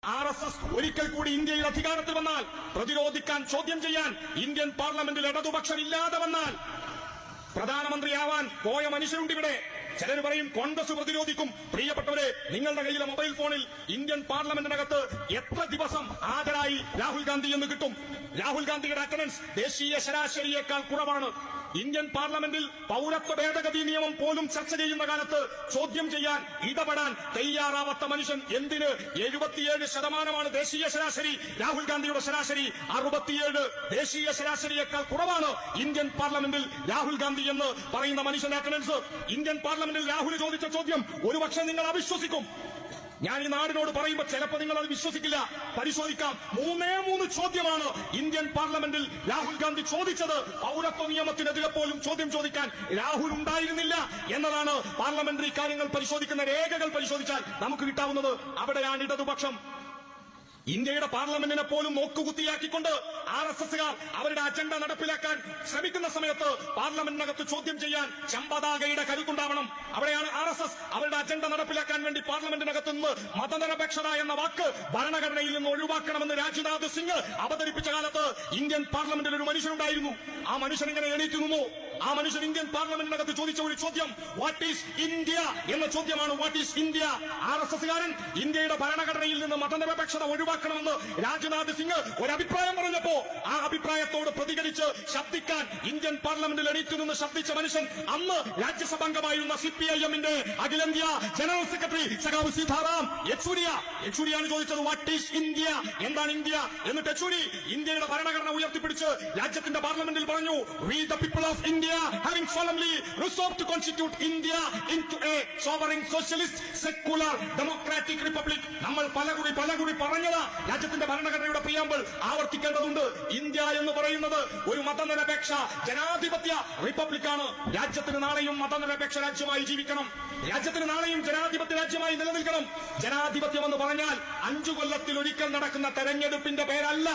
RSS ഒരിക്കൽ കൂടി ഇന്ത്യയിൽ അധികാരത്തിൽ വന്നാൽ പ്രതിരോധിക്കാൻ, ചോദ്യം ചെയ്യാൻ ഇന്ത്യൻ പാർലമെന്റിൽ ഇടതുപക്ഷം ഇല്ലാതെ വന്നാൽ പ്രധാനമന്ത്രിയാവാൻ പോയ മനുഷ്യരുണ്ട് ഇവിടെ. ചിലർ പറയും കോൺഗ്രസ് പ്രതിരോധിക്കും. പ്രിയപ്പെട്ടവരെ, നിങ്ങളുടെ കയ്യിലെ മൊബൈൽ ഫോണിൽ ഇന്ത്യൻ പാർലമെന്റിനകത്ത് എത്ര ദിവസം ഹാജരായി രാഹുൽ ഗാന്ധി എന്ന് കിട്ടും. രാഹുൽ ഗാന്ധിയുടെ അറ്റൻഡൻസ് ദേശീയ ശരാശരിയേക്കാൾ കുറവാണ്. ഇന്ത്യൻ പാർലമെന്റിൽ പൌരത്വ ഭേദഗതി നിയമം പോലും ചർച്ച ചെയ്യുന്ന കാലത്ത് ചോദ്യം ചെയ്യാൻ, ഇടപെടാൻ തയ്യാറാവാത്ത മനുഷ്യൻ എന്തിന്? 77% ദേശീയ ശരാശരി. രാഹുൽ ഗാന്ധിയുടെ ശരാശരി 67. ദേശീയ ശരാശരിയേക്കാൾ കുറവാണ് ഇന്ത്യൻ പാർലമെന്റിൽ രാഹുൽ ഗാന്ധി എന്ന് പറയുന്ന മനുഷ്യന്റെ അറ്റൻഡൻസ്. ഇന്ത്യൻ പാർലമെന്റിൽ രാഹുൽ ചോദിച്ച ചോദ്യം ഒരുപക്ഷെ നിങ്ങൾ അവിശ്വസിക്കും. ഞാൻ ഈ നാടിനോട് പറയുമ്പോൾ ചിലപ്പോൾ നിങ്ങൾ അത് വിശ്വസിക്കില്ല. പരിശോധിക്കാം. 3 ചോദ്യമാണ് ഇന്ത്യൻ പാർലമെന്റിൽ രാഹുൽ ഗാന്ധി ചോദിച്ചത്. പൌരത്വ നിയമത്തിനെതിരെ പോലും ചോദ്യം ചോദിക്കാൻ രാഹുൽ ഉണ്ടായിരുന്നില്ല എന്നതാണ് പാർലമെന്ററി കാര്യങ്ങൾ പരിശോധിക്കുന്ന രേഖകൾ പരിശോധിച്ചാൽ നമുക്ക് കിട്ടാവുന്നത്. അവിടെയാണ് ഇടതുപക്ഷം ഇന്ത്യയുടെ പാർലമെന്റിനെ പോലും നോക്കുകുത്തിയാക്കിക്കൊണ്ട് RSSകാർ അവരുടെ അജണ്ട നടപ്പിലാക്കാൻ ശ്രമിക്കുന്ന സമയത്ത് പാർലമെന്റിനകത്ത് ചോദ്യം ചെയ്യാൻ ചമ്പതാകയുടെ കരുത്തുണ്ടാവണം. അവിടെയാണ് RSS അവരുടെ അജണ്ട നടപ്പിലാക്കാൻ വേണ്ടി പാർലമെന്റിനകത്ത് നിന്ന് മതനിരപേക്ഷത എന്ന വാക്ക് ഭരണഘടനയിൽ നിന്ന് ഒഴിവാക്കണമെന്ന് രാജ്നാഥ് സിംഗ് അവതരിപ്പിച്ച കാലത്ത് ഇന്ത്യൻ പാർലമെന്റിൽ ഒരു മനുഷ്യനുണ്ടായിരുന്നു. ആ മനുഷ്യൻ ഇങ്ങനെ എണീറ്റ് നിന്നു. ആ മനുഷ്യൻ ഇന്ത്യൻ പാർലമെന്റിനകത്ത് ചോദിച്ച ഒരു ചോദ്യം വാട്ട് ഈസ് ഇന്ത്യ എന്ന ചോദ്യമാണ്. What is India? RSSകാരൻ ഇന്ത്യയുടെ ഭരണഘടനയിൽ നിന്ന് മതനിരപേക്ഷത ഒഴിവാക്കണമെന്ന് രാജ്നാഥ് സിംഗ് ഒരു അഭിപ്രായം പറഞ്ഞപ്പോ ആ അഭിപ്രായത്തോട് പ്രതികരിച്ച് ശബ്ദിക്കാൻ ഇന്ത്യൻ പാർലമെന്റിൽ എണീറ്റ് നിന്ന് ശബ്ദിച്ച മനുഷ്യൻ അന്ന് രാജ്യസഭാംഗമായിരുന്ന CPIMന്റെ അഖിലേന്ത്യാ ജനറൽ സെക്രട്ടറി സഖാവ് സീതാറാം യെച്ചൂരിയാണ് ചോദിച്ചത് വാട്ട് ഈസ് ഇന്ത്യ, എന്താണ് ഇന്ത്യ? എന്നിട്ട് യെച്ചൂരി ഇന്ത്യയുടെ ഭരണഘടന ഉയർത്തിപ്പിടിച്ച് രാജ്യത്തിന്റെ പാർലമെന്റിൽ പറഞ്ഞു we the people of India having solemnly resolved to constitute India into a sovereign socialist secular democratic republic. നമ്മൾ പലകുറി പറഞ്ഞത് രാജ്യത്തിന്റെ ഭരണഘടനയുടെ പ്രിയാമ്പിൾ ആവർത്തിക്കേണ്ടതുണ്ട്. ഇന്ത്യ എന്ന് പറയുന്നത് ഒരു മതനിരപേക്ഷ ജനാധിപത്യ റിപ്പബ്ലിക്കാണ്. രാജ്യത്തിന് നാളെയും മതനിരപേക്ഷ രാജ്യമായി ജീവിക്കണം. രാജ്യത്തിന് നാളെയും ജനാധിപത്യ രാജ്യമായി നിലനിൽക്കണം. ജനാധിപത്യം എന്ന് പറഞ്ഞാൽ 5 കൊല്ലത്തിൽ ഒരിക്കൽ നടക്കുന്ന തെരഞ്ഞെടുപ്പിന്റെ പേരല്ല.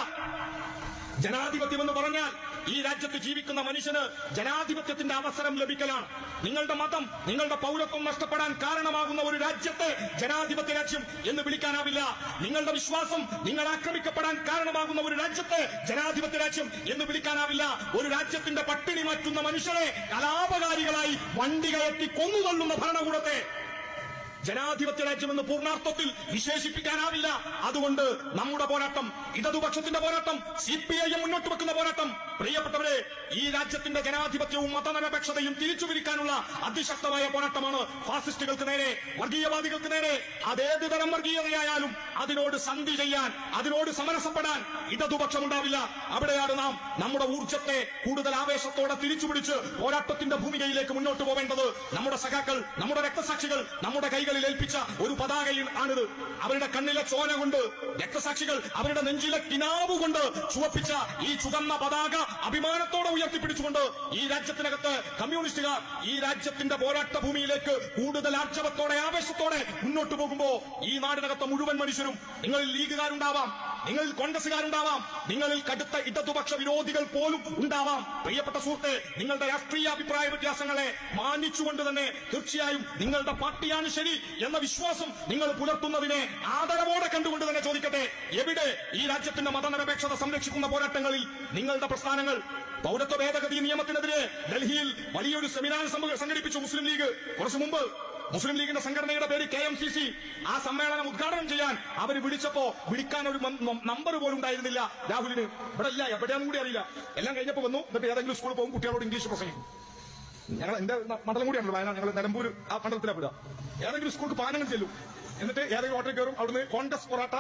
ജനാധിപത്യം എന്ന് പറഞ്ഞാൽ ഈ രാജ്യത്ത് ജീവിക്കുന്ന മനുഷ്യന് ജനാധിപത്യത്തിന്റെ അവസരം ലഭിക്കലാണ്. നിങ്ങളുടെ മതം, നിങ്ങളുടെ പൗരത്വം നഷ്ടപ്പെടാൻ കാരണമാകുന്ന ഒരു രാജ്യത്തെ ജനാധിപത്യ രാജ്യം എന്ന് വിളിക്കാനാവില്ല. നിങ്ങളുടെ വിശ്വാസം നിങ്ങൾ ആക്രമിക്കപ്പെടാൻ കാരണമാകുന്ന ഒരു രാജ്യത്തെ ജനാധിപത്യ രാജ്യം എന്ന് വിളിക്കാനാവില്ല. ഒരു രാജ്യത്തിന്റെ പട്ടിണി മാറ്റുന്ന മനുഷ്യരെ കലാപകാരികളായി വണ്ടി കയറ്റി കൊന്നുതള്ളുന്ന ഭരണകൂടത്തെ ജനാധിപത്യ രാജ്യമെന്ന് പൂർണ്ണാർത്ഥത്തിൽ വിശേഷിപ്പിക്കാനാവില്ല. അതുകൊണ്ട് നമ്മുടെ പോരാട്ടം, ഇടതുപക്ഷത്തിന്റെ പോരാട്ടം, CPIM മുന്നോട്ട് വെക്കുന്ന പോരാട്ടം, പ്രിയപ്പെട്ടവരെ, ഈ രാജ്യത്തിന്റെ ജനാധിപത്യവും മതനിരപേക്ഷതയും തിരിച്ചുപിടിക്കാനുള്ള അതിശക്തമായ പോരാട്ടമാണ്. ഫാസിസ്റ്റുകൾക്ക് നേരെ, വർഗീയവാദികൾക്ക് നേരെ, അതേത് തരം വർഗീയതയായാലും അതിനോട് സന്ധി ചെയ്യാൻ, അതിനോട് സമരസപ്പെടാൻ ഇടതുപക്ഷമുണ്ടാവില്ല. അവിടെയാണ് നാം നമ്മുടെ ഊർജ്ജത്തെ കൂടുതൽ ആവേശത്തോടെ തിരിച്ചുപിടിച്ച് പോരാട്ടത്തിന്റെ ഭൂമികയിലേക്ക് മുന്നോട്ട് പോവേണ്ടത്. നമ്മുടെ സഖാക്കൾ, നമ്മുടെ രക്തസാക്ഷികൾ നമ്മുടെ കൈകളിൽ ഏൽപ്പിച്ച ഒരു പതാകയിൽ ആണിത്. അവരുടെ കണ്ണിലെ ചോര കൊണ്ട്, രക്തസാക്ഷികൾ അവരുടെ നെഞ്ചിലെ കിനാവ് കൊണ്ട് ചുവപ്പിച്ച ഈ ചുവന്ന പതാക അഭിമാനത്തോടെ ഉയർത്തിപ്പിടിച്ചുകൊണ്ട് ഈ രാജ്യത്തിനകത്ത് കമ്മ്യൂണിസ്റ്റുകാർ ഈ രാജ്യത്തിന്റെ പോരാട്ട ഭൂമിയിലേക്ക് കൂടുതൽ ആർജവത്തോടെ, ആവേശത്തോടെ മുന്നോട്ട് പോകുമ്പോ ഈ നാടിനകത്ത് മുഴുവൻ മനുഷ്യരും, നിങ്ങളിൽ ലീഗുകാരുണ്ടാവാം, നിങ്ങളിൽ കോൺഗ്രസുകാരുണ്ടാവാം, നിങ്ങളിൽ കടുത്ത ഇടതുപക്ഷ വിരോധികൾ പോലും ഉണ്ടാവാം. പ്രിയപ്പെട്ട സുഹൃത്തെ, നിങ്ങളുടെ രാഷ്ട്രീയ അഭിപ്രായ വ്യത്യാസങ്ങളെ മാനിച്ചുകൊണ്ട് തന്നെ തീർച്ചയായും നിങ്ങളുടെ പാർട്ടിയാണ് ശരി എന്ന വിശ്വാസം നിങ്ങൾ പുലർത്തുന്നതിനെ ആദരവോടെ കണ്ടുകൊണ്ട് തന്നെ ചോദിക്കട്ടെ, എവിടെ ഈ രാജ്യത്തിന്റെ മതനിരപേക്ഷത സംരക്ഷിക്കുന്ന പോരാട്ടങ്ങളിൽ നിങ്ങളുടെ പ്രസ്ഥാനങ്ങൾ? പൌരത്വ ഭേദഗതി നിയമത്തിനെതിരെ ഡൽഹിയിൽ വലിയൊരു സെമിനാർ സംഘടിപ്പിച്ചു മുസ്ലിം ലീഗ്. കുറച്ചു മുമ്പ് മുസ്ലിം ലീഗിന്റെ സംഘടനയുടെ പേര് KMCC. ആ സമ്മേളനം ഉദ്ഘാടനം ചെയ്യാൻ അവർ വിളിച്ചപ്പോ വിളിക്കാൻ ഒരു നമ്പർ പോലും ഉണ്ടായിരുന്നില്ല രാഹുലിന്. ഇവിടെ ഇല്ല, എവിടെയാണെന്ന് കൂടി അറിയില്ല. എല്ലാം കഴിഞ്ഞപ്പോ വന്നു. എന്നിട്ട് ഏതെങ്കിലും സ്കൂളിൽ പോകും, കുട്ടികളോട് ഇംഗ്ലീഷ് പ്രസംഗിക്കും. എന്റെ മണ്ഡലം കൂടിയാണല്ലോ വയനാട്, ഞങ്ങൾ നിലമ്പൂർ ആ മണ്ഡലത്തിലാണ് വിടുക. ഏതെങ്കിലും സ്കൂൾക്ക് പാനങ്ങൾ ചെല്ലും, എന്നിട്ട് ഏതെങ്കിലും ഹോട്ടലിൽ കയറും, അവിടുന്ന് കോൺഗ്രസ് പൊറാട്ട,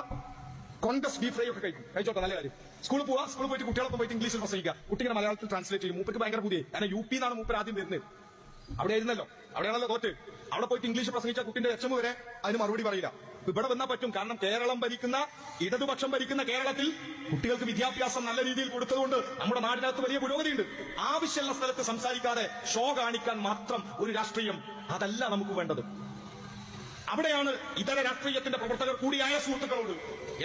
കോൺഗ്രസ് ബീഫ് ഫ്രൈ ഒക്കെ കഴിച്ചോട്ടെ, നല്ല കാര്യം. സ്കൂളിൽ പോവാ, സ്കൂളിൽ പോയിട്ട് കുട്ടികളൊപ്പം പോയിട്ട് ഇംഗ്ലീഷിൽ പ്രസംഗിക്കുക. കുട്ടികളെ മലയാളത്തിൽ ട്രാൻസ്ലേറ്റ് ചെയ്യും. മൂപ്പർക്ക് ഭയങ്കര പുതിയ, കാരണം UP എന്നാണ് മൂപ്പർ ആദ്യം വരുന്നത്. അവിടെ ആയിരുന്നല്ലോ, അവിടെയാണല്ലോ തോറ്റ്. അവിടെ പോയിട്ട് ഇംഗ്ലീഷ് പ്രസംഗിച്ച കുട്ടിന്റെ HM വരെ അതിന് മറുപടി പറയില്ല. ഇവിടെ വന്നാൽ പറ്റും, കാരണം കേരളം ഭരിക്കുന്ന, ഇടതുപക്ഷം ഭരിക്കുന്ന കേരളത്തിൽ കുട്ടികൾക്ക് വിദ്യാഭ്യാസം നല്ല രീതിയിൽ കൊടുത്തതുകൊണ്ട് നമ്മുടെ നാടിനകത്ത് വലിയ പുരോഗതിയുണ്ട്. ആവശ്യമുള്ള സ്ഥലത്ത് സംസാരിക്കാതെ ഷോ കാണിക്കാൻ മാത്രം ഒരു രാഷ്ട്രീയം, അതല്ല നമുക്ക് വേണ്ടത്. അവിടെയാണ് ഇതര രാഷ്ട്രീയത്തിന്റെ പ്രവർത്തകർ കൂടിയായ സുഹൃത്തുക്കളോട്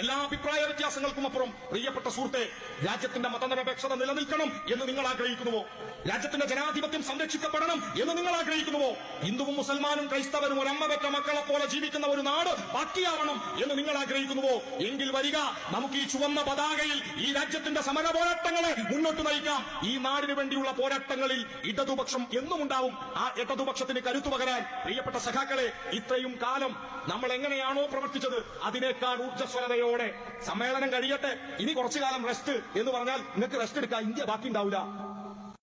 എല്ലാ അഭിപ്രായ വ്യത്യാസങ്ങൾക്കും അപ്പുറം പ്രിയപ്പെട്ട സുഹൃത്തെ, രാജ്യത്തിന്റെ മതനിരപേക്ഷത നിലനിൽക്കണം എന്ന് നിങ്ങൾ ആഗ്രഹിക്കുന്നുവോ? രാജ്യത്തിന്റെ ജനാധിപത്യം സംരക്ഷിക്കപ്പെടണം എന്ന് നിങ്ങൾ ആഗ്രഹിക്കുന്നുവോ? ഹിന്ദുവും മുസൽമാനും ക്രൈസ്തവരും ഒരമ്മ പെറ്റ മക്കളെ പോലെ ജീവിക്കുന്ന ഒരു നാട് ബാക്കിയാവണം എന്ന് നിങ്ങൾ ആഗ്രഹിക്കുന്നുവോ? എങ്കിൽ വരിക, നമുക്ക് ഈ ചുവന്ന പതാകയിൽ ഈ രാജ്യത്തിന്റെ സമര പോരാട്ടങ്ങളെ മുന്നോട്ട് നയിക്കാം. ഈ നാടിന് വേണ്ടിയുള്ള പോരാട്ടങ്ങളിൽ ഇടതുപക്ഷം എന്നും ഉണ്ടാവും. ആ ഇടതുപക്ഷത്തിന് കരുത്തു പകരാൻ പ്രിയപ്പെട്ട സഖാക്കളെ, ഇത്രയും കാലം നമ്മൾ എങ്ങനെയാണോ പ്രവർത്തിച്ചത് അതിനേക്കാൾ ഊർജ്ജസ്വലതയോടെ സമ്മേളനം കഴിയട്ടെ, ഇനി കുറച്ചു കാലം റെസ്റ്റ് എന്ന് പറഞ്ഞാൽ നിങ്ങൾക്ക് റെസ്റ്റ് എടുക്കാൻ ഇന്ത്യ ബാക്കി ഉണ്ടാവില്ല.